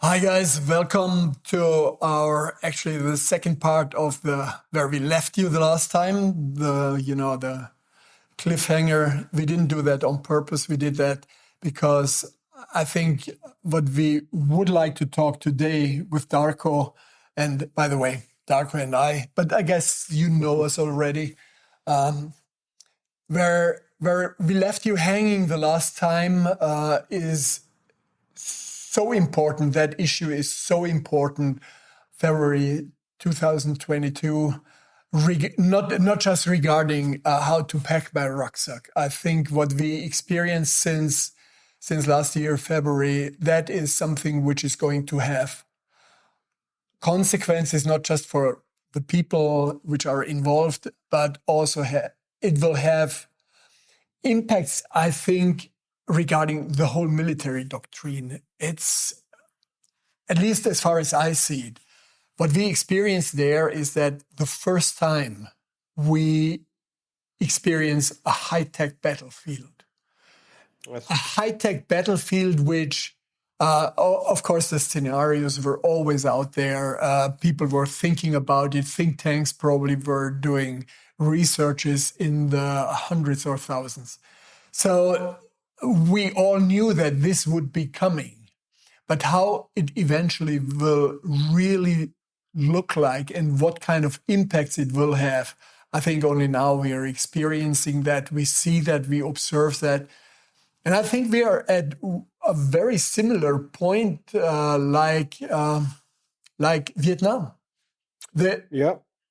Hi guys, welcome to the second part of where we left you the last time. The cliffhanger. We didn't do that on purpose. We did that because I think what we would like to talk today with Darko, and by the way, Darko and I, but I guess you know us already, where we left you hanging the last time is so important. That issue is so important. February 2022, not just regarding how to pack my rucksack. I think what we experienced since last year, February, that is something which is going to have consequences not just for the people which are involved, but also it will have impacts, I think, regarding the whole military doctrine. It's, at least as far as I see it, what we experienced there is that the first time we experience a high-tech battlefield. A high-tech battlefield which, of course, the scenarios were always out there. People were thinking about it. Think tanks probably were doing researches in the hundreds or thousands. So we all knew that this would be coming, but how it eventually will really look like and what kind of impacts it will have, I think only now we are experiencing that, we see that, we observe that. And I think we are at a very similar point like Vietnam. The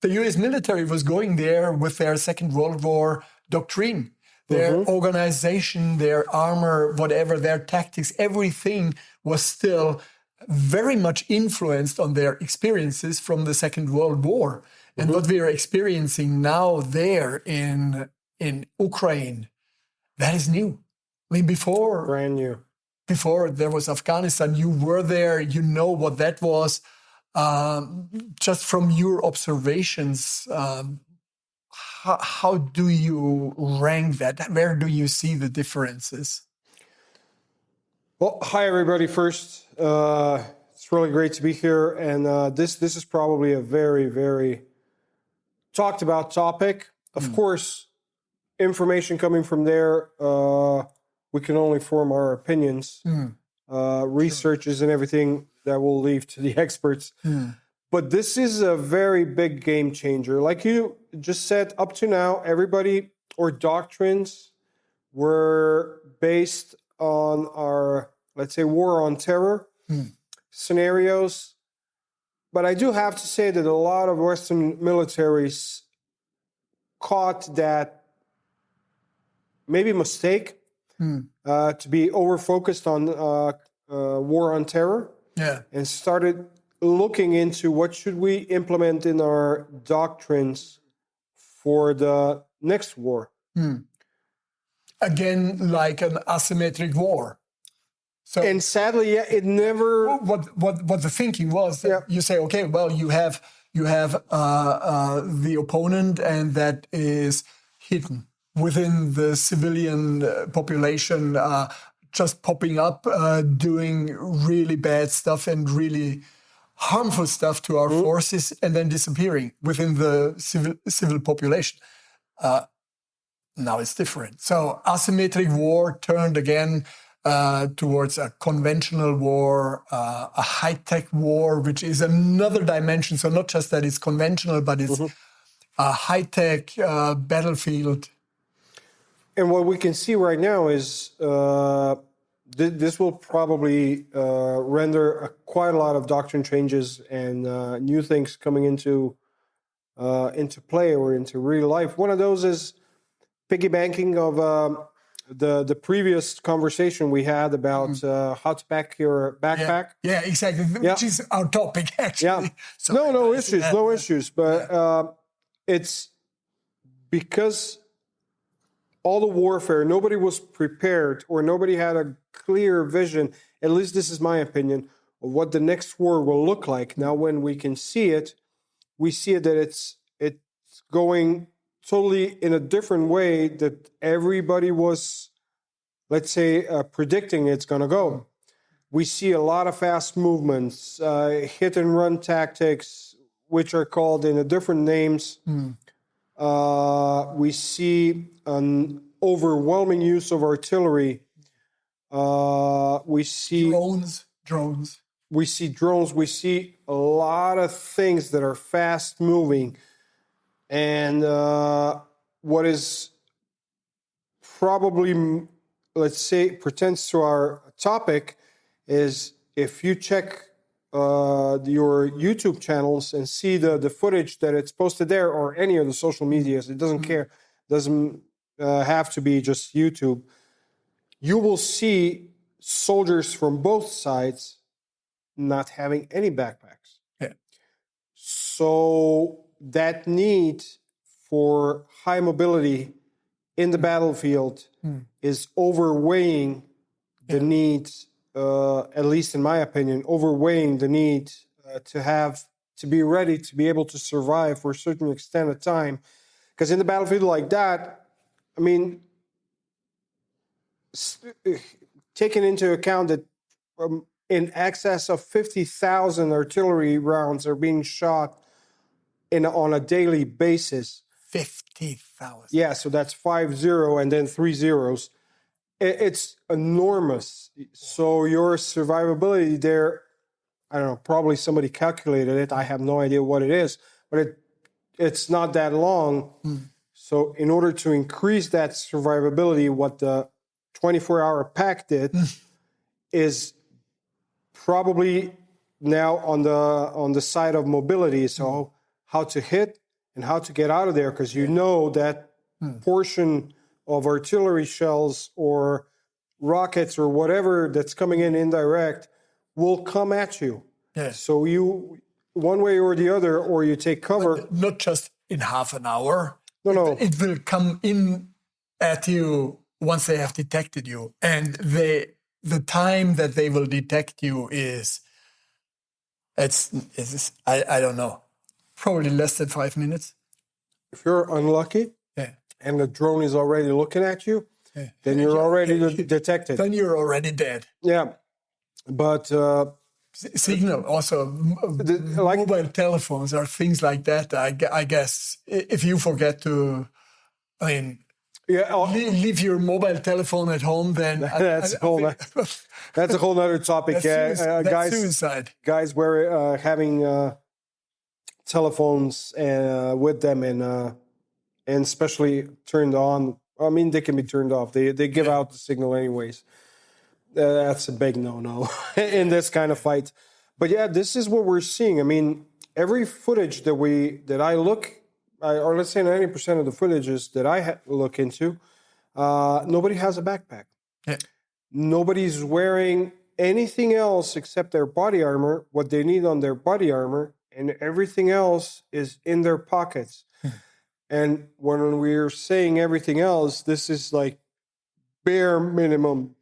US military was going there with their Second World War doctrine. Their organization, their armor, whatever, their tactics, everything was still very much influenced on their experiences from the Second World War. And what we are experiencing now there in Ukraine, that is new. I mean, brand new. Before there was Afghanistan, you were there, you know what that was. Just from your observations, how do you rank that? Where do you see the differences? Well, hi everybody. First, it's really great to be here, and this is probably a very, very talked about topic. Of course, information coming from there, we can only form our opinions. Researches and everything that we'll leave to the experts. But this is a very big game changer. Like you just said, up to now, everybody or doctrines were based on our, let's say, war on terror scenarios. But I do have to say that a lot of Western militaries caught that maybe mistake to be over-focused on war on terror and started looking into what should we implement in our doctrines for the next war. Again, like an asymmetric war. So, and sadly, it never. What the thinking was that you say, okay, well, you have the opponent, and that is hidden within the civilian population, just popping up, doing really bad stuff and really harmful stuff to our forces, and then disappearing within the civil population. Now it's different. So asymmetric war turned again towards a conventional war, a high-tech war, which is another dimension. So not just that it's conventional, but it's a high-tech battlefield. And what we can see right now is this will probably render quite a lot of doctrine changes and new things coming into play or into real life. One of those is piggybacking of the previous conversation we had about how to pack your backpack. Yeah, exactly. Which is our topic, actually. Yeah. So no issues. But it's because all the warfare, nobody was prepared or nobody had a clear vision, at least this is my opinion, of what the next war will look like. Now, when we can see it, we see it that it's going totally in a different way that everybody was, let's say, predicting it's going to go. We see a lot of fast movements, hit and run tactics, which are called in different names. We see an overwhelming use of artillery. We see drones. We see drones. We see a lot of things that are fast moving. And what is probably, let's say, pertains to our topic is if you check your YouTube channels and see the footage that it's posted there, or any of the social medias, it doesn't care, doesn't have to be just YouTube, you will see soldiers from both sides not having any backpacks. Yeah. So that need for high mobility in the battlefield is overweighing the need, at least in my opinion, overweighing the need to be ready to be able to survive for a certain extent of time. Because in the battlefield like that, I mean, taking into account that in excess of 50,000 artillery rounds are being shot on a daily basis. 50,000. Yeah, so that's 50 and then 3 zeros. It's enormous. So your survivability there, I don't know, probably somebody calculated it. I have no idea what it is, but it's not that long. So in order to increase that survivability, what the 24-hour pack did is probably now on the side of mobility. So how to hit and how to get out of there, because you know that portion of artillery shells or rockets or whatever that's coming in indirect will come at you. Yeah. So you, one way or the other, or you take cover. But not just in half an hour. No. It will come in at you once they have detected you. And the time that they will detect you is I don't know, probably less than 5 minutes. If you're unlucky, and the drone is already looking at you, then you're already detected. Then you're already dead. Yeah, but signal also, mobile telephones or things like that. I guess if you forget to, leave your mobile telephone at home, then that's a whole other topic. That's suicide. Guys were having telephones with them and especially turned on. I mean, they can be turned off. They give out the signal anyways. That's a big no-no in this kind of fight. But yeah, this is what we're seeing. I mean, every footage that I look, or let's say 90% of the footages that I look into, nobody has a backpack. Yeah. Nobody's wearing anything else except their body armor, what they need on their body armor, and everything else is in their pockets. And when we're saying everything else, this is like bare minimum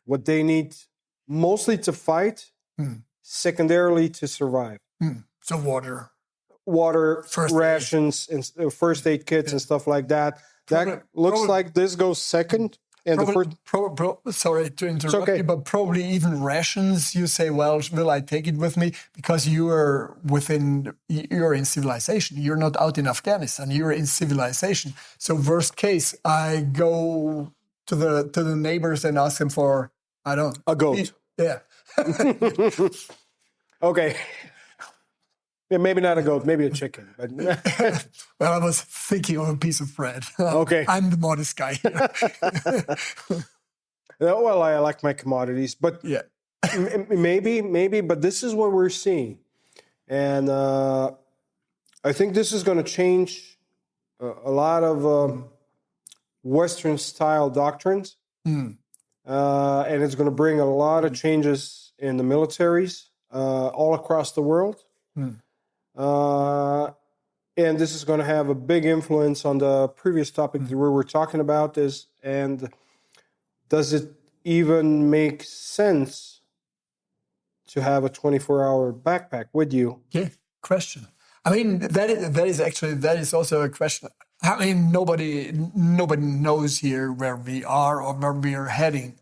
what they need, mostly to fight, secondarily to survive. So water, first rations, and first aid kits and stuff like that. That looks like this goes second. And sorry to interrupt you, but probably even rations. You say, well, will I take it with me? Because you're in civilization. You're not out in Afghanistan. You're in civilization. So worst case, I go to the neighbors and ask them for, a goat. Yeah. Okay. Yeah, maybe not a goat, maybe a chicken. But well, I was thinking of a piece of bread. Okay. I'm the modest guy here. Well, I like my commodities, but yeah, maybe, but this is what we're seeing. And I think this is going to change a lot of Western-style doctrines. And it's going to bring a lot of changes in the militaries all across the world. And this is going to have a big influence on the previous topic that we were talking about and does it even make sense to have a 24-hour backpack with you? Yeah, question. I mean, that is also a question. I mean, nobody knows here where we are or where we are heading.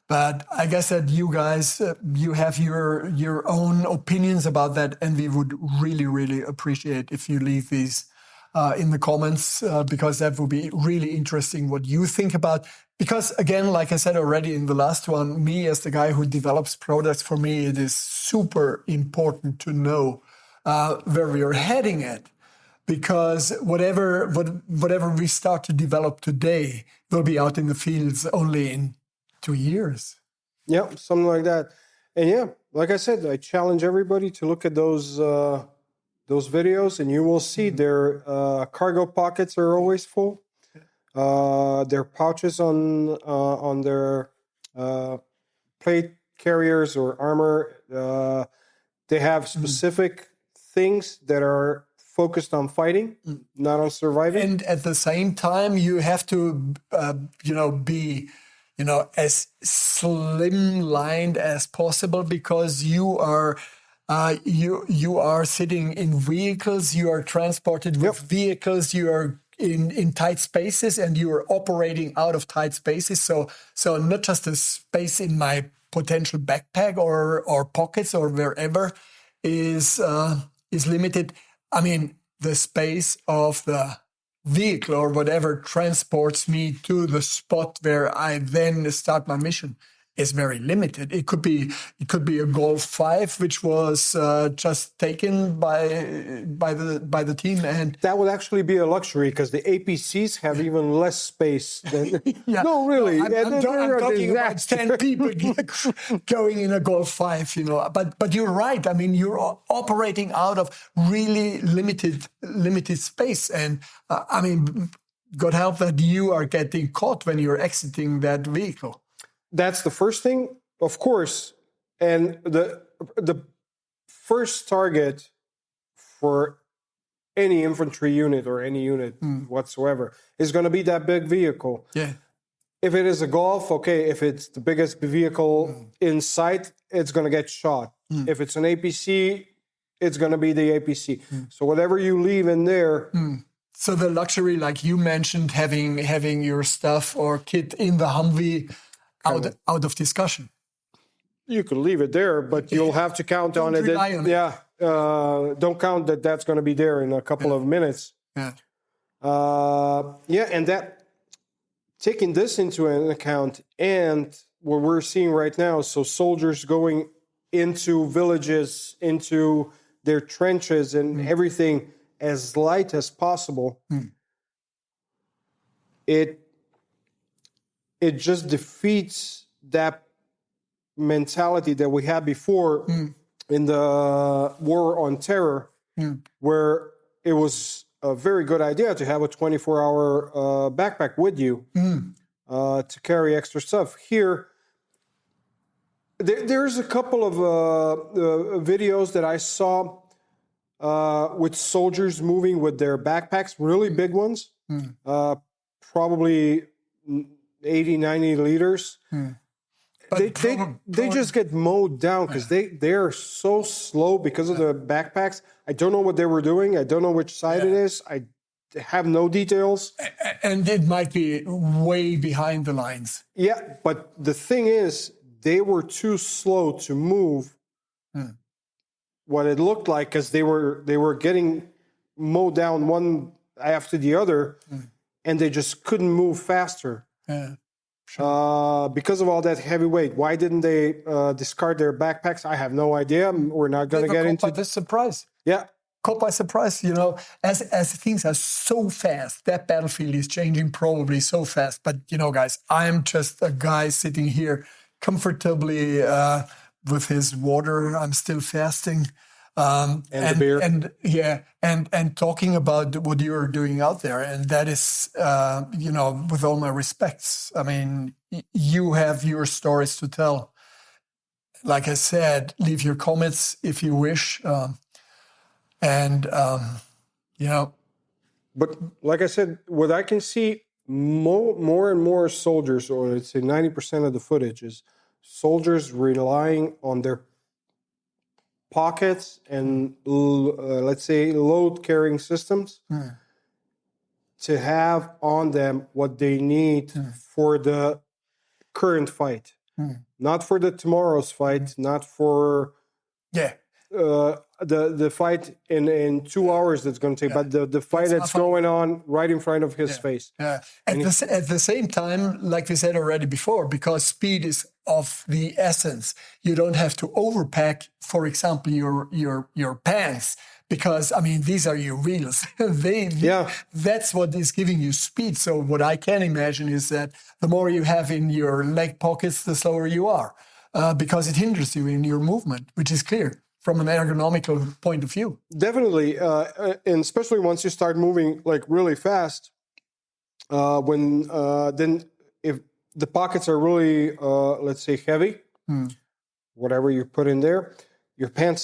But I guess that you guys, you have your own opinions about that, and we would really, really appreciate if you leave these in the comments, because that would be really interesting what you think about. Because again, like I said already in the last one, me as the guy who develops products, for me, it is super important to know where we are heading at. Because whatever we start to develop today will be out in the fields only in 2 years. Yeah, something like that. And yeah, like I said, I challenge everybody to look at those videos, and you will see their cargo pockets are always full. Their pouches on their plate carriers or armor, they have specific things that are focused on fighting, not on surviving. And at the same time, you have to, be, as slim-lined as possible, because you are sitting in vehicles, you are transported with vehicles, you are in tight spaces, and you are operating out of tight spaces. So not just the space in my potential backpack or pockets or wherever is limited. I mean, the space of the vehicle or whatever transports me to the spot where I then start my mission is very limited. It could be a Golf 5, which was just taken by the team, and that would actually be a luxury, because the APCs have even less space than. No, really. I'm talking about 10 people going in a Golf 5, But you're right. I mean, you're operating out of really limited space, and I mean, God help that you are getting caught when you're exiting that vehicle. That's the first thing, of course. And the first target for any infantry unit or any unit whatsoever is going to be that big vehicle. Yeah. If it is a Golf, okay. If it's the biggest vehicle in sight, it's going to get shot. If it's an APC, it's going to be the APC. So whatever you leave in there. So the luxury, like you mentioned, having your stuff or kit in the Humvee, out of discussion. You could leave it there, but you'll have to count on it. Don't count that that's going to be there in a couple of minutes. Yeah. And that, taking this into an account, and what we're seeing right now, so soldiers going into villages, into their trenches, and everything as light as possible. It just defeats that mentality that we had before in the war on terror, where it was a very good idea to have a 24-hour backpack with you to carry extra stuff. Here, there's a couple of videos that I saw with soldiers moving with their backpacks, really big ones, probably 80, 90 liters. They just get mowed down because they're so slow because of the backpacks. I don't know what they were doing. I don't know which side it is. I have no details. And it might be way behind the lines. Yeah, but the thing is, they were too slow to move what it looked like, because they were getting mowed down one after the other, and they just couldn't move faster. Yeah. Sure. Because of all that heavy weight. Why didn't they discard their backpacks? I have no idea. We're not going to get into this surprise. Yeah. Caught by surprise, as things are so fast, that battlefield is changing probably so fast. But, guys, I'm just a guy sitting here comfortably with his water. I'm still fasting. And the beer. And talking about what you're doing out there. And that is, with all my respects, I mean, you have your stories to tell. Like I said, leave your comments if you wish. But like I said, what I can see more and more soldiers, or let's say 90% of the footage, is soldiers relying on their pockets and let's say load carrying systems to have on them what they need for the current fight. not for the tomorrow's fight, not for Yeah. the fight in 2 hours that's going to take, but the fight that's going on right in front of his face. At the same time, like we said already before, because speed is of the essence, you don't have to overpack, for example, your pants, because I mean these are your wheels. That's what is giving you speed. So what I can imagine is that the more you have in your leg pockets, the slower you are, because it hinders you in your movement, which is clear from an ergonomical point of view. Definitely, and especially once you start moving like really fast, then if the pockets are really, let's say, heavy, whatever you put in there, your pants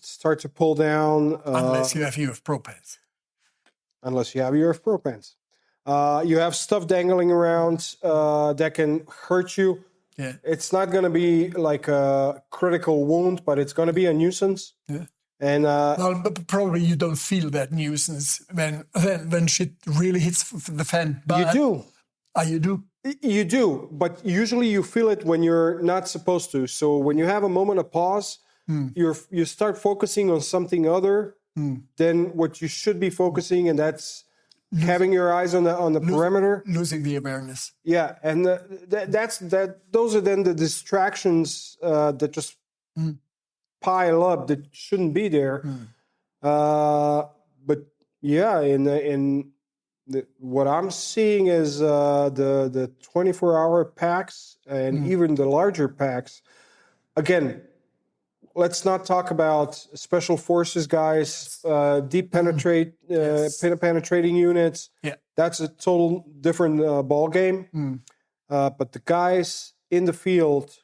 start to pull down. Unless you have UF Pro pants. Unless you have UF Pro pants. You have stuff dangling around that can hurt you. Yeah. It's not going to be like a critical wound, but it's going to be a nuisance. Yeah. And well, but probably you don't feel that nuisance when shit really hits the fan. But you do. You do. You do, but usually you feel it when you're not supposed to. So when you have a moment of pause, you start focusing on something other than what you should be focusing, and that's having your eyes on the perimeter, losing the awareness. Yeah, and those are then the distractions that just pile up that shouldn't be there. But yeah, what I'm seeing is the 24-hour packs and even the larger packs. Again, let's not talk about special forces guys, deep penetrating units. Yeah. That's a total different ball game. But the guys in the field,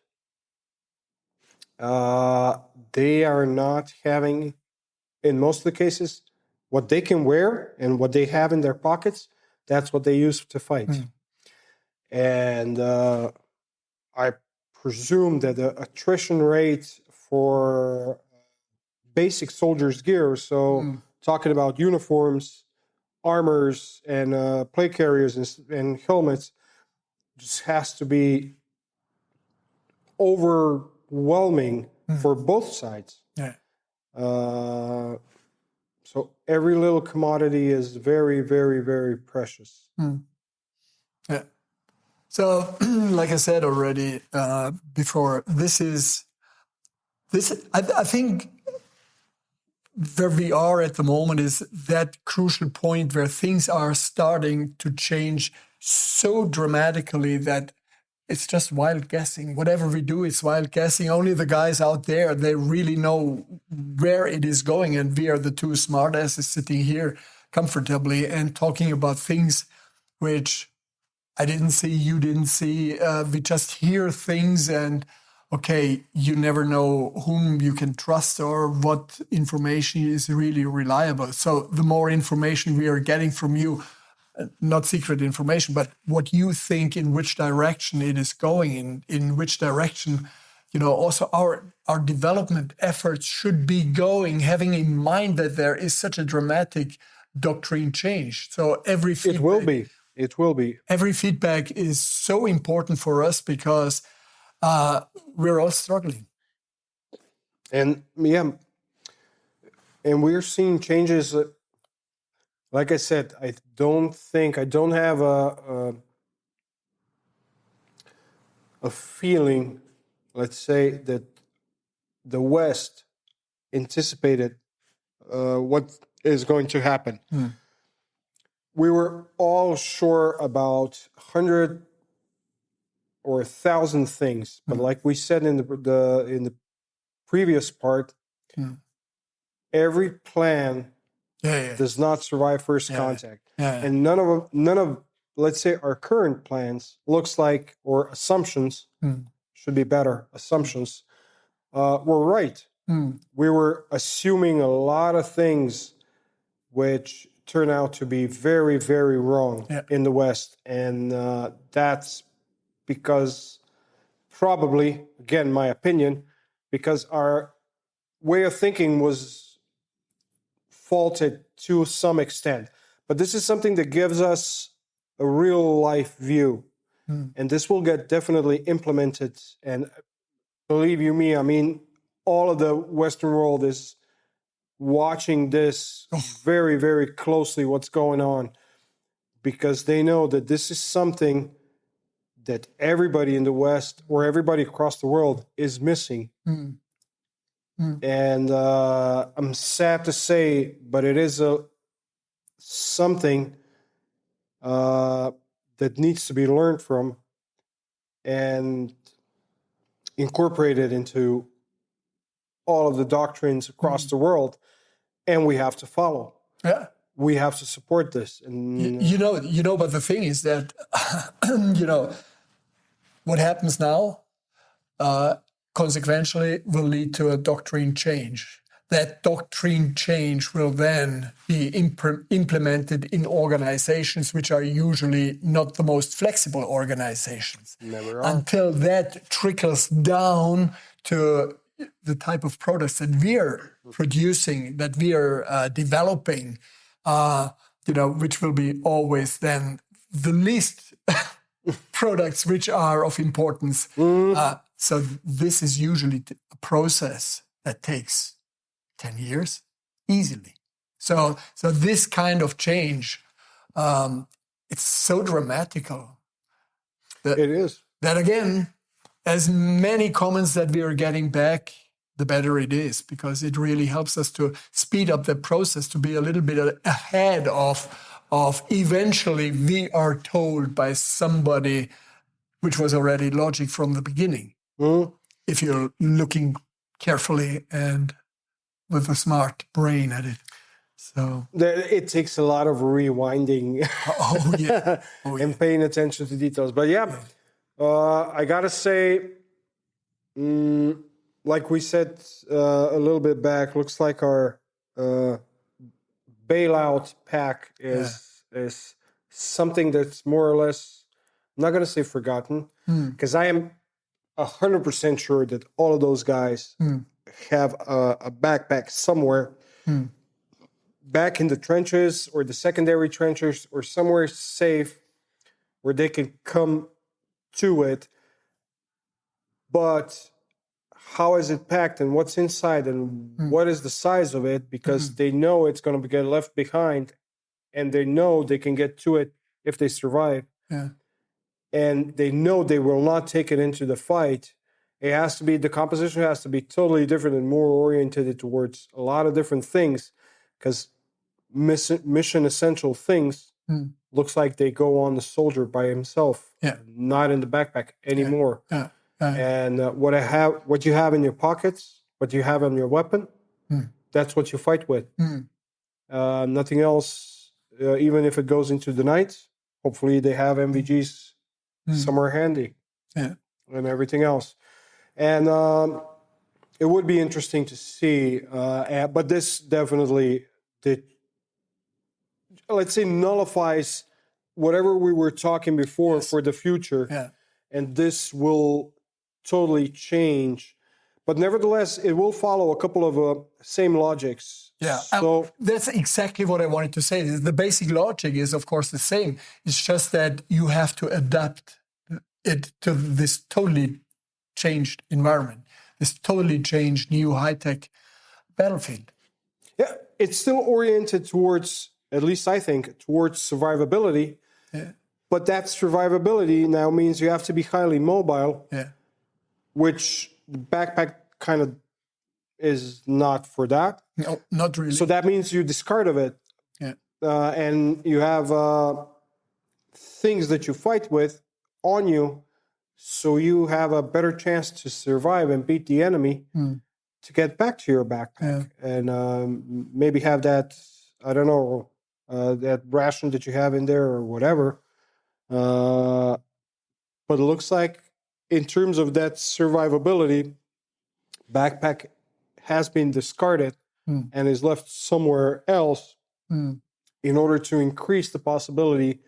they are not having, in most of the cases, what they can wear and what they have in their pockets, that's what they use to fight. And I presume that the attrition rate for basic soldiers' gear, so talking about uniforms, armors, and plate carriers and helmets, just has to be overwhelming for both sides. Yeah. So every little commodity is very, very, very precious. Yeah. So, like I said already before, I think where we are at the moment is that crucial point where things are starting to change so dramatically that it's just wild guessing. Whatever we do is wild guessing. Only the guys out there, they really know where it is going. And we are the two smartasses sitting here comfortably and talking about things which I didn't see, you didn't see. We just hear things and, okay, you never know whom you can trust or what information is really reliable. So the more information we are getting from you, not secret information, but what you think in which direction it is going, in which direction, also our development efforts should be going, having in mind that there is such a dramatic doctrine change. So every feedback, It will be. Every feedback is so important for us because we're all struggling. And yeah, and we're seeing changes. Like I said, I don't have a feeling, let's say, that the West anticipated what is going to happen. We were all sure about 100 or 1,000 things, but like we said in the previous part, every plan does not survive first contact, and none of let's say our current plans looks like, or assumptions should be better. Assumptions were right. We were assuming a lot of things, which turn out to be very, very wrong in the West, and that's because probably, again, my opinion, because our way of thinking was faulted to some extent. But this is something that gives us a real life view. And this will get definitely implemented. And believe you me, I mean, all of the Western world is watching this very, very closely, what's going on, because they know that this is something that everybody in the West or everybody across the world is missing. And I'm sad to say, but it is something that needs to be learned from and incorporated into all of the doctrines across the world, and we have to follow. Yeah. We have to support this. And You know, but the thing is that, what happens now, consequentially, will lead to a doctrine change. That doctrine change will then be implemented in organizations which are usually not the most flexible organizations. Never are. Until that trickles down to the type of products that we're producing, that we're developing, which will be always then the least products which are of importance. So this is usually a process that takes 10 years easily. So this kind of change, it's so dramatical. It is. That again, as many comments that we are getting back, the better it is, because it really helps us to speed up the process, to be a little bit ahead of eventually we are told by somebody which was already logic from the beginning. If you're looking carefully and with a smart brain at it. So it takes a lot of rewinding and paying attention to details. But I gotta say, like we said a little bit back, looks like our bailout pack is something that's more or less, I'm not gonna say forgotten, because I am 100% sure that all of those guys have a backpack somewhere back in the trenches or the secondary trenches or somewhere safe where they can come to it. But how is it packed and what's inside and what is the size of it? Because they know it's going to get left behind, and they know they can get to it if they survive. And they know they will not take it into the fight. It has to be, the composition has to be totally different and more oriented towards a lot of different things, because mission essential things looks like they go on the soldier by himself, not in the backpack anymore. And what you have in your pockets, what you have on your weapon, that's what you fight with. Nothing else. Even if it goes into the night, hopefully they have MVGs somewhere handy, and everything else. And it would be interesting to see, but this definitely let's say, nullifies whatever we were talking before for the future. And this will totally change. But nevertheless, it will follow a couple of same logics. So that's exactly what I wanted to say. The basic logic is, of course, the same. It's just that you have to adapt it to this totally changed environment, this totally changed new high-tech battlefield. Yeah, it's still oriented towards, at least I think, towards survivability. But that survivability now means you have to be highly mobile, which the backpack kind of is not for that. No, not really. So that means you discard of it. And you have things that you fight with on you, so you have a better chance to survive and beat the enemy to get back to your backpack. And maybe have that, I don't know, that ration that you have in there or whatever. But it looks like in terms of that survivability, backpack has been discarded and is left somewhere else in order to increase the possibility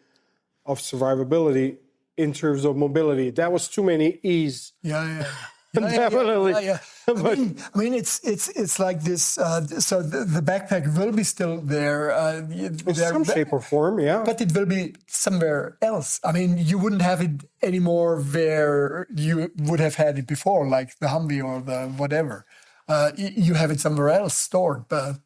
of survivability in terms of mobility. That was too many E's. definitely. Yeah. But I mean, it's like this. So the backpack will be still there. in some shape or form, yeah. But it will be somewhere else. I mean, you wouldn't have it anymore where you would have had it before, like the Humvee or the whatever. You have it somewhere else stored, but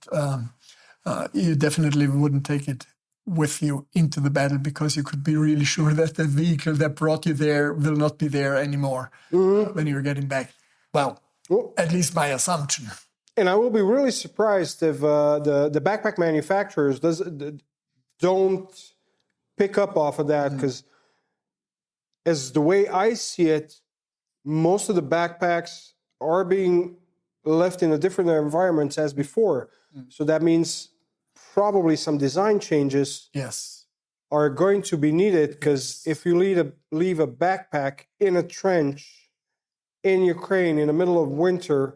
you definitely wouldn't take it with you into the battle because you could be really sure that the vehicle that brought you there will not be there anymore when you're getting back. Well, at least my assumption. And I will be really surprised if the backpack manufacturers don't pick up off of that, because as the way I see it, most of the backpacks are being left in a different environment as before. So that means probably some design changes are going to be needed, because if you leave a backpack in a trench in Ukraine in the middle of winter,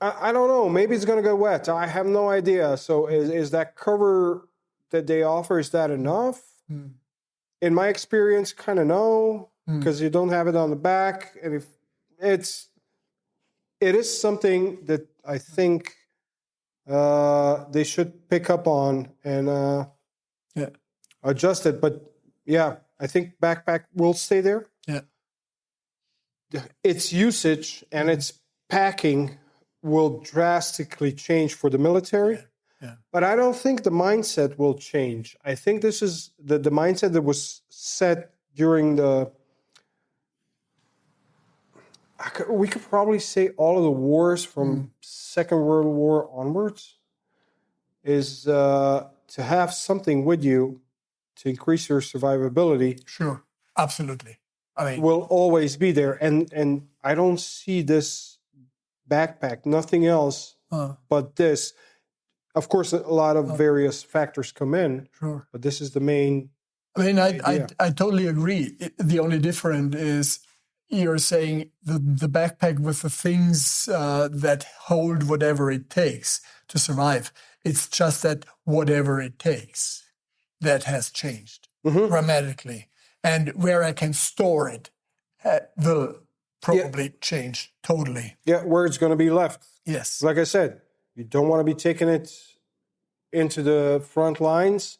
I don't know, maybe it's going to get wet. I have no idea. So is that cover that they offer, is that enough? In my experience, kind of no, because you don't have it on the back. And if it is something that I think they should pick up on and adjust it. But yeah, I think backpack will stay there. Yeah. Its usage and its packing will drastically change for the military. But I don't think the mindset will change. I think this is the mindset that was set during we could probably say all of the wars from Second World War onwards, is to have something with you to increase your survivability. Sure, absolutely. I mean, will always be there. And I don't see this backpack, nothing else but this. Of course, a lot of various factors come in, but this is the main. I mean, I totally agree. The only difference is you're saying the backpack with the things that hold whatever it takes to survive. It's just that whatever it takes, that has changed dramatically. And where I can store it will probably change totally. Yeah, where it's going to be left. Yes. Like I said, you don't want to be taking it into the front lines,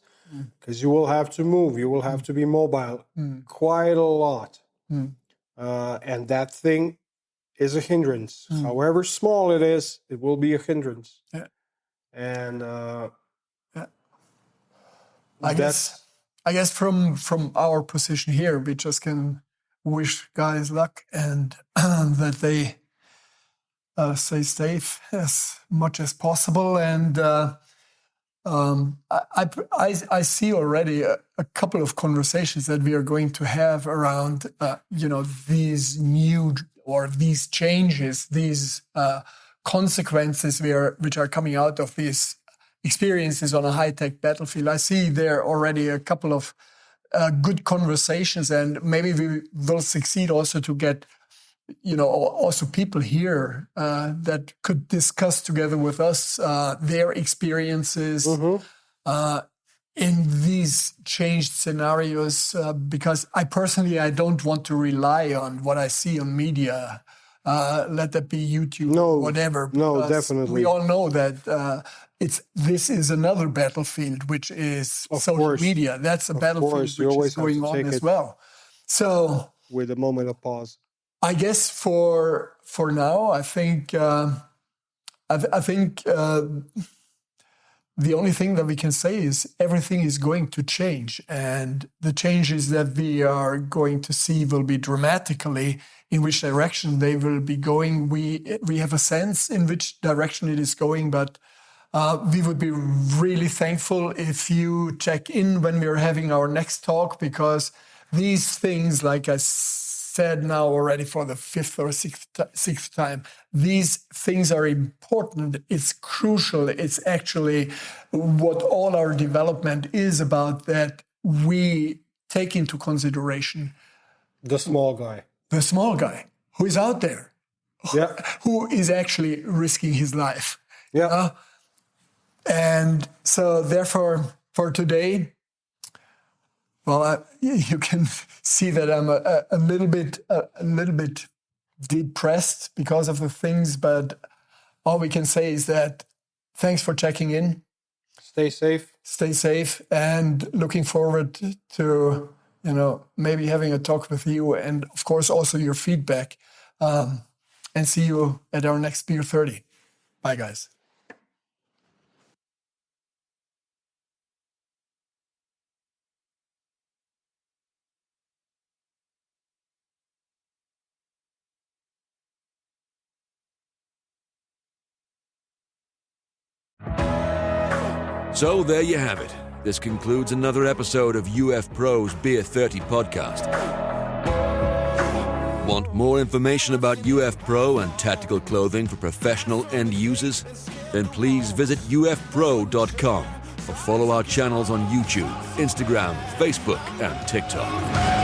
because you will have to move. You will have to be mobile quite a lot. And that thing is a hindrance. However small it is, it will be a hindrance. Yeah. And I guess from our position here, we just can wish guys luck and that they stay safe as much as possible. And I see already a couple of conversations that we are going to have around, these new or these changes, these consequences which are coming out of these experiences on a high-tech battlefield. I see there already a couple of good conversations, and maybe we will succeed also to get, also people here that could discuss together with us their experiences in these changed scenarios, because I don't want to rely on what I see on media, let that be YouTube or whatever. No, definitely. We all know that this is another battlefield, which is social media. That's a battlefield which is going on as well. So with a moment of pause. I guess for now, I think the only thing that we can say is everything is going to change, and the changes that we are going to see will be dramatically in which direction they will be going. We have a sense in which direction it is going, but we would be really thankful if you check in when we are having our next talk, because these things, like I said now already for the fifth or sixth time, these things are important. It's crucial. It's actually what all our development is about, that we take into consideration the small guy who is out there, who is actually risking his life. And so therefore, for today, well, you can see that I'm a little bit depressed because of the things, but all we can say is that thanks for checking in. Stay safe. Stay safe, and looking forward to, maybe having a talk with you, and of course also your feedback. And see you at our next Beer 30. Bye, guys. So there you have it. This concludes another episode of UF Pro's Beer 30 podcast. Want more information about UF Pro and tactical clothing for professional end users? Then please visit ufpro.com or follow our channels on YouTube, Instagram, Facebook, and TikTok.